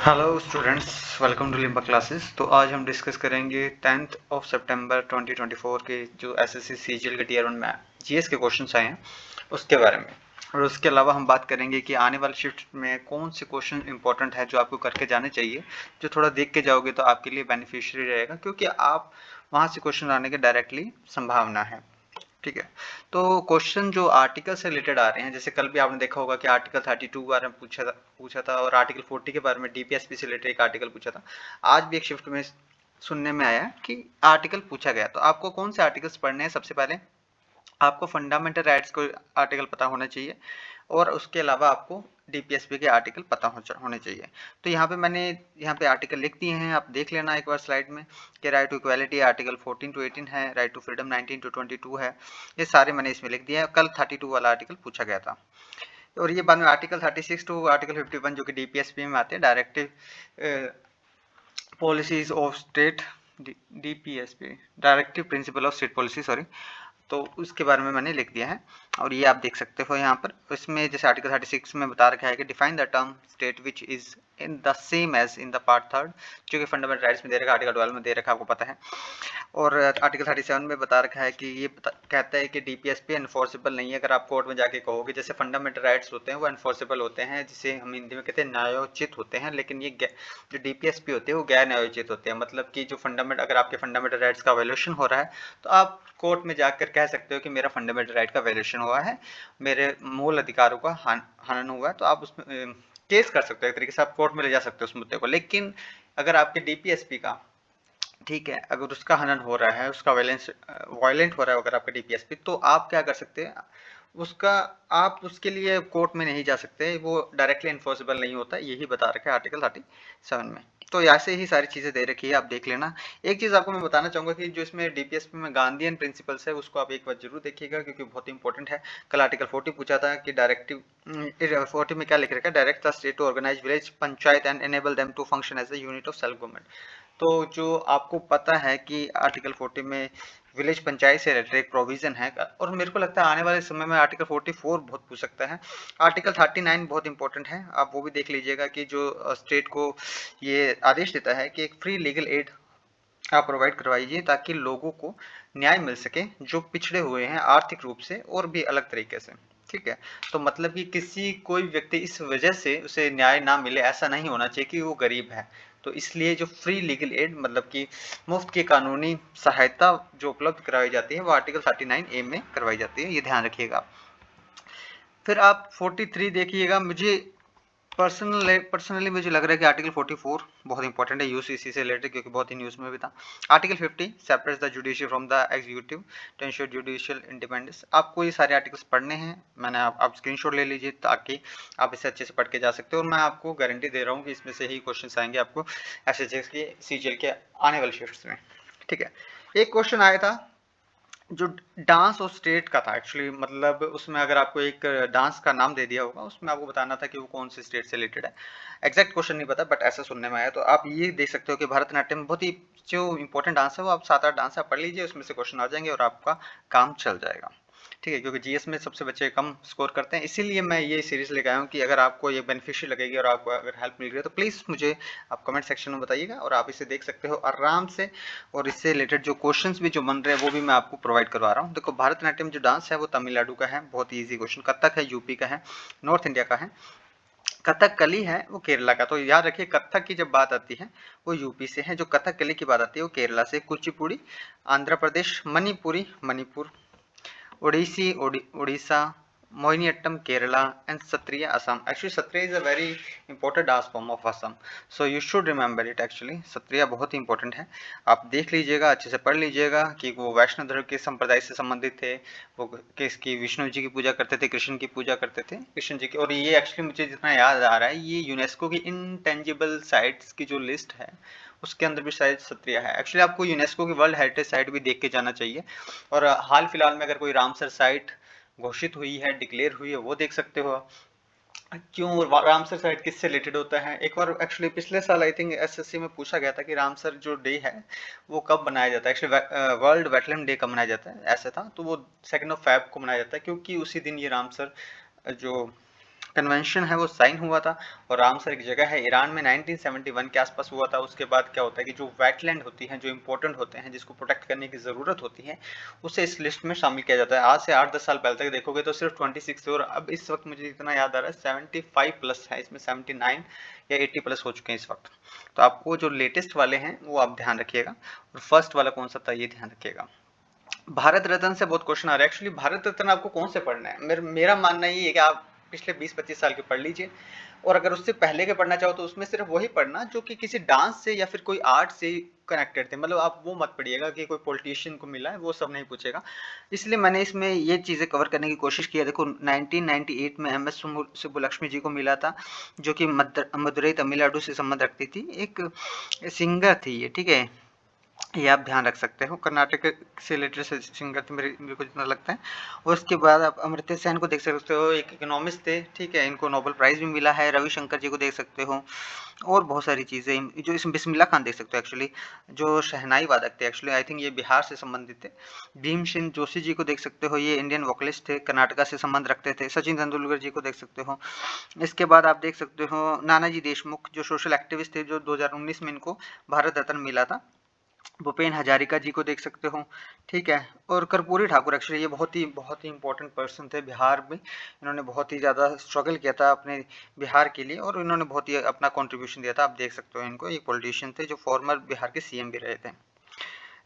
Hello students, welcome to Limba classes. तो आज हम डिस्कस करेंगे 10th ऑफ सितंबर 2024 के जो एसएससी सीजीएल के टीयर 1 में जीएस के क्वेश्चंस आए हैं उसके बारे में। और उसके अलावा हम बात करेंगे कि आने वाले शिफ्ट में कौन से क्वेश्चन इंपॉर्टेंट है जो आपको करके जाने चाहिए, जो थोड़ा देख के जाओगे तो आपके लिए बेनिफिशियरी रहेगा, क्योंकि आप वहाँ से क्वेश्चन आने की डायरेक्टली संभावना है। ठीक है। तो क्वेश्चन जो आर्टिकल से रिलेटेड आ रहे हैं, जैसे कल भी आपने देखा होगा कि आर्टिकल 32 के बारे में पूछा था और आर्टिकल 40 के बारे में डीपीएसपी से रिलेटेड एक आर्टिकल पूछा था। आज भी एक शिफ्ट में सुनने में आया कि आर्टिकल पूछा गया। तो आपको कौन से आर्टिकल्स पढ़ने हैं? सबसे पहले आपको फंडामेंटल राइट्स को आर्टिकल पता होना चाहिए और उसके अलावा आपको डीपीएसपी के आर्टिकल पता होने चाहिए। तो यहाँ पे मैंने यहाँ पे आर्टिकल लिख दिए हैं, आप देख लेना एक बार स्लाइड में कि right to equality article 14 to 18 है, राइट टू फ्रीडम 19 टू 22 है। ये सारे मैंने इसमें लिख दिए हैं। कल 32 वाला आर्टिकल पूछा गया था और ये बाद में आर्टिकल 36 टू आर्टिकल 51 जो कि डीपीएसपी में आते हैं, directive policies of state, DPSP directive principle of state policy, sorry. तो उसके बारे में मैंने लिख दिया है और ये आप देख सकते हो यहाँ पर। इसमें जैसे आर्टिकल 36 में बता रखा है कि define the term state which is in the same as in the part third, जो कि फंडामेंटल राइट्स में दे रखा है, आर्टिकल 12 में दे रखा है, आपको पता है। और आर्टिकल 37 में बता रखा है कि ये कहता है कि डीपीएसपी एनफोर्सेबल नहीं है। अगर आप कोर्ट में जाके कहोगे, जैसे फंडामेंटल राइट्स होते हैं वो एनफोर्सेबल होते हैं, जिसे हम हिंदी में कहते हैं न्यायोचित होते हैं, लेकिन ये जो डीपीएसपी होते हैं वो गैर न्यायोचित होते हैं। मतलब कि जो अगर आपके फंडामेंटल राइट्स का वायलेशन हो रहा है तो आप कोर्ट में जाकर कह सकते हो कि मेरा फंडामेंटल राइट का वायलेशन हुआ है, मेरे मूल अधिकारों का हनन हुआ है, तो आप उसमें केस कर सकते हो, एक तरीके से आप कोर्ट में ले जा सकते हो उस मुद्दे को। लेकिन अगर आपके डीपीएसपी का, ठीक है, अगर उसका हनन हो रहा है, उसका वायलेंट हो रहा है अगर आपका डीपीएसपी, तो आप क्या कर सकते हैं, उसका आप उसके लिए कोर्ट में नहीं जा सकते, वो डायरेक्टली इन्फोर्सेबल नहीं होता। यही बता रखा है आर्टिकल 37 में। तो ऐसे ही सारी चीजें दे रखी है, आप देख लेना। एक चीज आपको मैं बताना चाहूंगा कि जो इसमें डीपीएसपी में गांधीयन प्रिंसिपल्स है उसको आप एक बार जरूर देखिएगा, क्योंकि बहुत इंपॉर्टेंट है। कल आर्टिकल 40 पूछा था कि डायरेक्टिव 40 में क्या लिख रखा है, direct the state to organise village panchayat and enable them to function as a unit of self government. तो जो आपको पता है कि आर्टिकल 40 में विलेज पंचायत से रिलेटेड एक प्रोविजन है, और मेरे को लगता है आने वाले समय में आर्टिकल 44 बहुत पूछ सकता है। आर्टिकल 39 बहुत इंपॉर्टेंट है, आप वो भी देख लीजिएगा कि जो स्टेट को ये आदेश देता है कि एक फ्री लीगल एड आप प्रोवाइड करवाइए ताकि लोगों को न्याय मिल सके जो पिछड़े हुए हैं आर्थिक रूप से और भी अलग तरीके से। ठीक है। तो मतलब कि किसी कोई व्यक्ति इस वजह से उसे न्याय ना मिले, ऐसा नहीं होना चाहिए कि वो गरीब है। तो इसलिए जो फ्री लीगल एड मतलब कि मुफ्त की कानूनी सहायता जो उपलब्ध करवाई जाती है वो आर्टिकल 39A में करवाई जाती है, ये ध्यान रखिएगा। फिर आप 43 देखिएगा। मुझे पर्सनली मुझे लग रहा है कि आर्टिकल 44 बहुत इंपॉर्टेंट है यूसीसी से रिलेटेड, क्योंकि बहुत ही न्यूज़ में भी था। Article 50 separates the judicial from the executive to ensure judicial independence. आपको ये सारे आर्टिकल्स पढ़ने हैं, मैंने आप स्क्रीनशॉट ले लीजिए ताकि आप इसे अच्छे से पढ़ के जा सकते हो। और मैं आपको गारंटी दे रहा हूँ कि इसमें से ही क्वेश्चन आएंगे आपको एसएससी के सीजीएल के आने वाले शिफ्ट्स में। ठीक है। एक क्वेश्चन आया था जो डांस और स्टेट का था एक्चुअली, मतलब उसमें अगर आपको एक डांस का नाम दे दिया होगा, उसमें आपको बताना था कि वो कौन से स्टेट से रिलेटेड है। एग्जैक्ट क्वेश्चन नहीं पता, बट ऐसा सुनने में आया। तो आप ये देख सकते हो कि भरतनाट्यम बहुत ही जो इंपॉर्टेंट डांस है, वो आप 7-8 डांस आप पढ़ लीजिए, उसमें से क्वेश्चन आ जाएंगे और आपका काम चल जाएगा। ठीक है, क्योंकि जीएस में सबसे बच्चे कम स्कोर करते हैं, इसीलिए मैं ये सीरीज लेके आया हूँ कि अगर आपको ये बेनिफिशियल लगेगी और आपको अगर हेल्प मिल रही है तो प्लीज़ मुझे आप कमेंट सेक्शन में बताइएगा, और आप इसे देख सकते हो आराम से। और इससे रिलेटेड जो क्वेश्चंस भी जो बन रहे हैं वो भी मैं आपको प्रोवाइड करवा रहा हूँ। देखो, भरतनाट्यम जो डांस है वो तमिलनाडु का है, बहुत ही ईजी क्वेश्चन। कथक है यूपी का है, नॉर्थ इंडिया का है। कथकली है वो केरला का। तो याद रखिए, कथक की जब बात आती है वो यूपी से है, जो कथकली की बात आती है वो केरला से। Kuchipudi Andhra Pradesh, Manipuri Manipur, Odissi Orissa, Mohiniyattam Kerala and Sattriya Assam. Actually Sattriya is a very important dance form of Assam, so you should remember it. Actually Sattriya बहुत ही इंपॉर्टेंट है, आप देख लीजिएगा, अच्छे से पढ़ लीजिएगा कि वो वैष्णव धर्म के संप्रदाय से संबंधित थे। वो किसकी, विष्णु जी की पूजा करते थे, कृष्ण की पूजा करते थे, कृष्ण जी की। और ये एक्चुअली मुझे जितना याद आ रहा है, ये यूनेस्को की इनटेंजिबल साइट्स की जो लिस्ट है उसके अंदर भी शायद सत्रिया है। एक्चुअली आपको यूनेस्को की वर्ल्ड हेरिटेज साइट भी देख के जाना चाहिए। और हाल फिलहाल में अगर कोई रामसर साइट घोषित हुई है, डिक्लेयर हुई है, वो देख सकते हो। क्यों रामसर साइट किससे रिलेटेड होता है? एक बार एक्चुअली पिछले साल आई थिंक एसएससी में पूछा गया था कि रामसर जो डे है वो कब मनाया जाता है। एक्चुअली वर्ल्ड वेटलैंड डे कब मनाया जाता है ऐसा था, तो वो 2 फेब को मनाया जाता है, क्योंकि उसी दिन ये रामसर जो कन्वेंशन है वो साइन हुआ था। और रामसर एक जगह है ईरान में 1971 के आसपास हुआ था। उसके बाद क्या होता है कि जो वेटलैंड होती हैं, जो इंपॉर्टेंट होते हैं, जिसको प्रोटेक्ट करने की ज़रूरत होती है, उसे इस लिस्ट में शामिल किया जाता है। आज से 8-10 साल पहले तक देखोगे तो सिर्फ 26 थे, और अब इस वक्त मुझे इतना याद आ रहा है 75 प्लस है, इसमें 79 या 80 प्लस हो चुके हैं इस वक्त। तो आपको जो लेटेस्ट वाले हैं वो आप ध्यान रखिएगा, और फर्स्ट वाला कौन सा था ये ध्यान रखिएगा। भारत रत्न से बहुत क्वेश्चन आ रहा है। एक्चुअली भारत रत्न आपको कौन से पढ़ना है, मेरा मानना ये है कि आप पिछले 20-25 साल के पढ़ लीजिए, और अगर उससे पहले के पढ़ना चाहो तो उसमें सिर्फ वही पढ़ना जो कि किसी डांस से या फिर कोई आर्ट से कनेक्टेड थे। मतलब आप वो मत पढ़िएगा कि कोई पॉलिटिशियन को मिला है, वो सब नहीं पूछेगा। इसलिए मैंने इसमें ये चीज़ें कवर करने की कोशिश की है। देखो 1998 में एम एस सुब्बुलक्ष्मी जी को मिला था, जो कि मदुरई तमिलनाडु से संबंध रखती थी, एक सिंगर थी ये, ठीक है। ये आप ध्यान रख सकते हो, कर्नाटक से रिलेटेड सिंगर थे मेरे को जितना लगता है। और उसके बाद आप अमर्त्य सेन को देख सकते हो, एक इकोनॉमिस्ट थे, ठीक है, इनको नोबेल प्राइज भी मिला है। रविशंकर जी को देख सकते हो, और बहुत सारी चीज़ें जो इसमें बिस्मिल्लाह खान देख सकते हो, एक्चुअली जो शहनाई वादक थे, एक्चुअली आई थिंक ये बिहार से संबंधित थे। भीमसेन जोशी जी को देख सकते हो, ये इंडियन वोकलिस्ट थे, कर्नाटका से संबंध रखते थे। सचिन तेंदुलकर जी को देख सकते हो। इसके बाद आप देख सकते हो नानाजी देशमुख, जो सोशल एक्टिविस्ट थे, जो 2019 में इनको भारत रत्न मिला था। भूपेन हजारिका जी को देख सकते हो, ठीक है। और कर्पूरी ठाकुर, एक्चुअली ये बहुत ही इंपॉर्टेंट पर्सन थे बिहार में। इन्होंने बहुत ही ज़्यादा स्ट्रगल किया था अपने बिहार के लिए, और इन्होंने बहुत ही अपना कंट्रीब्यूशन दिया था। आप देख सकते हो इनको, एक पॉलिटिशियन थे जो फॉर्मर बिहार के सीएम भी रहे थे,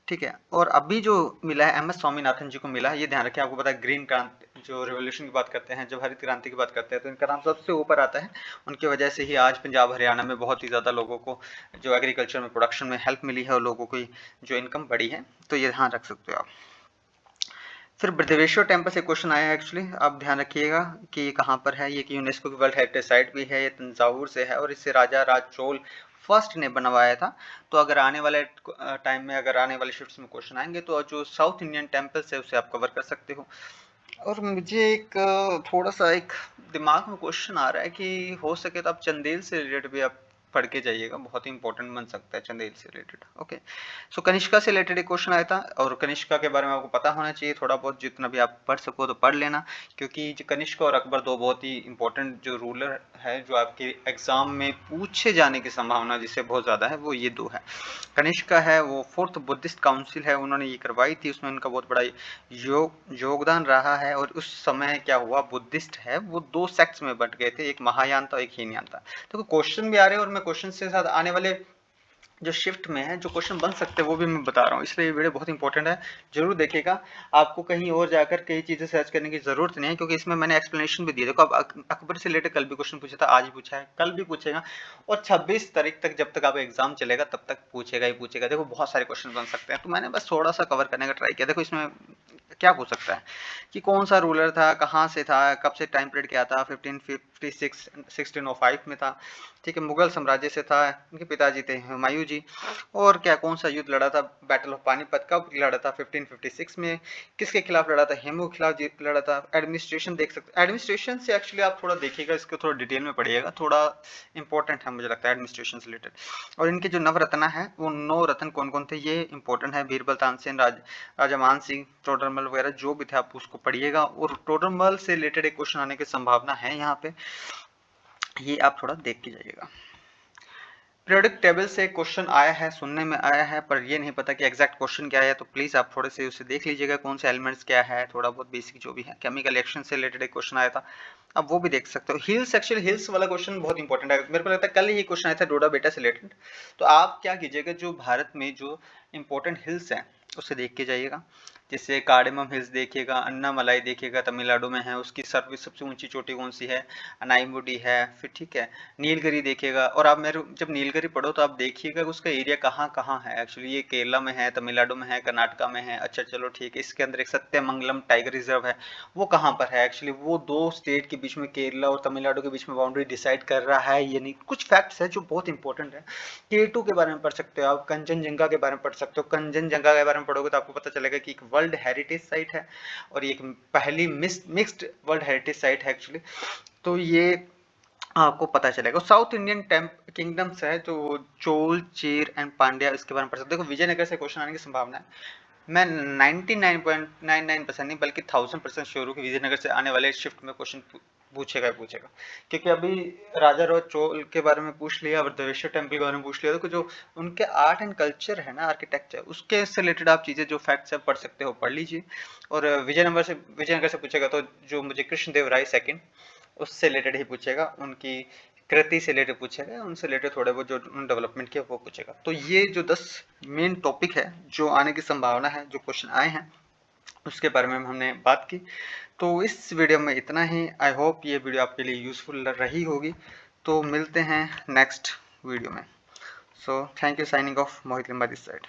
ठीक है। और अभी जो मिला है एम एस स्वामीनाथन जी को मिला है, ये ध्यान रखें। आपको पता है ग्रीन क्रांति, जो रिवोल्यूशन की बात करते हैं, जब हरित क्रांति की बात करते हैं, तो इनका नाम सबसे ऊपर आता है। उनकी वजह से ही आज पंजाब हरियाणा में बहुत ही ज़्यादा लोगों को जो एग्रीकल्चर में प्रोडक्शन में हेल्प मिली है, और लोगों की जो इनकम बढ़ी है। तो ये ध्यान रख सकते हो आप। फिर बृहदेश्वर टेम्पल से क्वेश्चन आया है, एक्चुअली आप ध्यान रखिएगा कि ये कहाँ पर है। ये कि यूनेस्को की वर्ल्ड हेरिटेज साइट भी है, ये तंजावुर से है, और इससे राजा राज चोल फर्स्ट ने बनवाया था। तो अगर आने वाले टाइम में, अगर आने वाले शिफ्ट्स में क्वेश्चन आएंगे, तो जो साउथ इंडियन टेम्पल्स है उसे आप कवर कर सकते हो। और मुझे एक थोड़ा सा एक दिमाग में क्वेश्चन आ रहा है कि हो सके तो आप चंदेल से रिलेटेड भी आप पढ़ के जाइएगा, बहुत ही इंपॉर्टेंट बन सकता है चंदेल से रिलेटेड। ओके, सो कनिष्का से रिलेटेड एक क्वेश्चन आया था, और कनिष्का के बारे में आपको पता होना चाहिए थोड़ा बहुत, जितना भी आप पढ़ सको तो पढ़ लेना, क्योंकि जो कनिष्का और अकबर दो बहुत ही इंपॉर्टेंट जो रूलर है, जो आपके एग्जाम में पूछे जाने की संभावना जिससे बहुत ज़्यादा है, वो ये दो है। कनिष्का है वो फोर्थ बुद्धिस्ट काउंसिल है, उन्होंने ये करवाई थी, उसमें उनका बहुत बड़ा योगदान रहा है। और उस समय क्या हुआ, बुद्धिस्ट है वो दो सेक्ट्स में बंट गए थे, एक महायान था, एक हीनयान था। तो क्वेश्चन भी आ रहे हैं, और मैं क्वेश्चन के साथ आने वाले जो शिफ्ट में है जो क्वेश्चन बन सकते हैं वो भी मैं बता रहा हूँ, इसलिए ये वीडियो बहुत इंपॉर्टेंट है, जरूर देखिएगा। आपको कहीं और जाकर कई चीजें सर्च करने की जरूरत नहीं है, क्योंकि इसमें मैंने एक्सप्लेनेशन भी दिया। देखो अब अकबर से रिलेटेड कल भी क्वेश्चन पूछा था, आज भी पूछा है, कल भी पूछेगा, और 26 तारीख तक जब तक आपका एग्जाम चलेगा तब तक पूछेगा ही पूछेगा। देखो बहुत सारे क्वेश्चन बन सकते हैं, तो मैंने बस थोड़ा सा कवर करने का ट्राई किया। देखो इसमें क्या पूछ सकता है कि कौन सा रूलर था, कहाँ से था, कब से, टाइम पीरियड क्या था, 1556 1605 में था, ठीक है, मुगल साम्राज्य से था, इनके पिताजी थे हुमायूं जी। और क्या, कौन सा युद्ध लड़ा था, बैटल ऑफ पानीपत कब लड़ा था, 1556 में, किसके खिलाफ लड़ा था, हेमू के खिलाफ लड़ा था। एडमिनिस्ट्रेशन देख सकते हैं, एडमिनिस्ट्रेशन से एक्चुअली आप थोड़ा देखिएगा, इसको थोड़ा डिटेल में पढ़िएगा, थोड़ा इंपॉर्टेंट है मुझे लगता है एडमिनिस्ट्रेशन से रिलेटेड। और इनके जो नवरत्न है, वो 9 रत्न कौन कौन थे, ये इंपॉर्टेंट है। बीरबल, तानसेन, राजा मान सिंह, टोडरमल वगैरह जो भी थे, आप उसको पढ़िएगा। और टोडरमल से रिलेटेड एक क्वेश्चन आने की संभावना है यहाँ पे, ये आप थोड़ा देख के जाइएगा। पीरियोडिक टेबल से क्वेश्चन आया है, सुनने में आया है, पर ये नहीं पता कि एग्जैक्ट क्वेश्चन क्या है, तो प्लीज आप थोड़े से उसे देख लीजिएगा, कौन से एलिमेंट्स क्या है, थोड़ा बहुत बेसिक जो भी है। केमिकल रिएक्शन से रिलेटेड एक क्वेश्चन आया था, अब वो भी देख सकते हो। हिल्स, एक्चुअली हिल्स वाला क्वेश्चन बहुत इंपॉर्टेंट है, मेरे को लगता है कल ही ये क्वेश्चन आया था डोडा बेटा से रिलेटेड। तो आप क्या कीजिएगा, जो भारत में जो इंपॉर्टेंट हिल्स हैं उसे देख के जाइएगा। जैसे कार्डेमम हिल्स देखिएगा, अन्नामलाई देखिएगा, तमिलनाडु में है, उसकी सबसे ऊंची चोटी कौन सी है, अनाईमुडी है, फिर ठीक है, नीलगिरी देखिएगा। और आप मेरे जब नीलगिरी पढ़ो तो आप देखिएगा उसका एरिया कहाँ कहाँ है, एक्चुअली ये केरला में है, तमिलनाडु में है, कर्नाटका में है। अच्छा चलो ठीक है, इसके अंदर एक सत्यमंगलम टाइगर रिजर्व है, वो कहाँ पर है, एक्चुअली वो दो स्टेट के बीच में, केरला और तमिलनाडु के बीच में बाउंड्री डिसाइड कर रहा है, ये नहीं, कुछ फैक्ट्स है जो बहुत इंपॉर्टेंट है। K2 के बारे में पढ़ सकते हो आप, कंचनजंगा के बारे में पढ़ सकते हो। कंचनजंगा के बारे में पढ़ोगे तो आपको पता चलेगा कि एक वर्ल्ड हेरिटेज साइट है, और ये एक पहली मिक्स्ड वर्ल्ड हेरिटेज साइट है एक्चुअली। तो ये आपको पता चलेगा। साउथ इंडियन किंगडम्स है, जो चोल, चेर एंड पांड्या, इसके बारे में पढ़ सकते हो। देखो विजयनगर से क्वेश्चन आने की संभावना है, मैं 99.99% नहीं बल्कि 1000% श्योर हूँ कि विजयनगर से आने वाले शिफ्ट में क्वेश्चन पूछेगा ही पूछेगा, क्योंकि अभी राजा रॉय चोल के बारे में पूछ लिया, बृहदेश्वर टेम्पल के बारे में पूछ लिया, तो जो उनके आर्ट एंड कल्चर है ना, आर्किटेक्चर, उसके से रिलेटेड आप चीज़ें जो फैक्ट्स है पढ़ सकते हो, पढ़ लीजिए। और विजयनगर से पूछेगा तो जो मुझे कृष्णदेव राय सेकंड, उससे रिलेटेड ही पूछेगा, उनकी कृति से रिलेटेड पूछेगा, उनसे रिलेटेड थोड़े बहुत जो डेवलपमेंट किया वो पूछेगा। तो ये जो 10 मेन टॉपिक है जो आने की संभावना है, जो क्वेश्चन आए हैं, उसके बारे में हमने बात की। तो इस वीडियो में इतना ही। आई होप ये वीडियो आपके लिए यूजफुल रही होगी। तो मिलते हैं नेक्स्ट वीडियो में। So thank you, signing off, Mohit Limba this side.